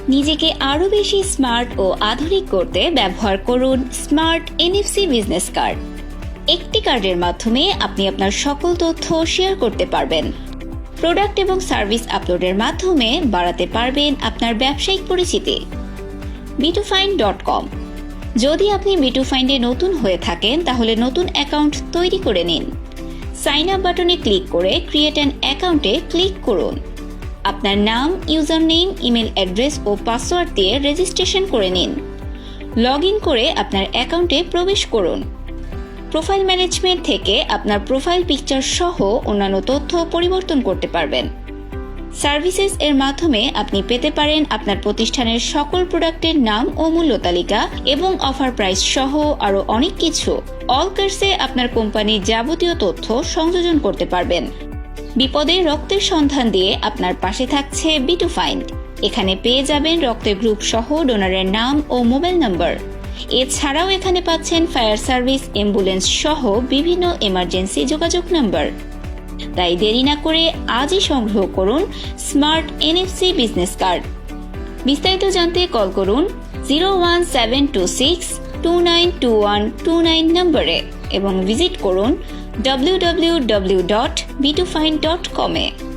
নিজেকে আরও বেশি স্মার্ট ও আধুনিক করতে ব্যবহার করুন স্মার্ট NFC বিজনেস কার্ড। একটি কার্ডের মাধ্যমে আপনি আপনার সকল তথ্য শেয়ার করতে পারবেন। প্রোডাক্ট এবং সার্ভিস আপলোডের মাধ্যমে বাড়াতে পারবেন আপনার ব্যবসায়িক পরিচিতি। b2find.com। যদি আপনি b2find-এ নতুন হয়ে থাকেন তাহলে নতুন অ্যাকাউন্ট তৈরি করে নিন। সাইন আপ বাটনে ক্লিক করে ক্রিয়েট অ্যান অ্যাকাউন্টে ক্লিক করুন। আপনার নাম, ইউজার নেম, ইমেল অ্যাড্রেস ও পাসওয়ার্ড দিয়ে রেজিস্ট্রেশন করে নিন। লগ ইন করে আপনার অ্যাকাউন্টে প্রবেশ করুন। প্রোফাইল ম্যানেজমেন্ট থেকে আপনার প্রোফাইল পিকচার সহ অন্যান্য তথ্য পরিবর্তন করতে পারবেন। সার্ভিসেস এর মাধ্যমে আপনি পেতে পারেন আপনার প্রতিষ্ঠানের সকল প্রোডাক্টের নাম ও মূল্য তালিকা এবং অফার প্রাইস সহ আরও অনেক কিছু। অল কার্সে আপনার কোম্পানির যাবতীয় তথ্য সংযোজন করতে পারবেন। বিপদে রক্তের সন্ধান দিয়ে আপনার পাশে থাকছে b2find। এখানে পেয়ে যাবেন রক্তের গ্রুপ সহ ডোনারের নাম ও মোবাইল নম্বর। এছাড়াও এখানে পাচ্ছেন ফায়ার সার্ভিস, অ্যাম্বুলেন্স সহ বিভিন্ন এমার্জেন্সি যোগাযোগ নম্বর। তাই দেরি না করে আজই সংগ্রহ করুন স্মার্ট NFC বিজনেস কার্ড। বিস্তারিত জানতে কল করুন 01726292129 নম্বরে এবং ভিজিট করুন www.b2find.com-এ।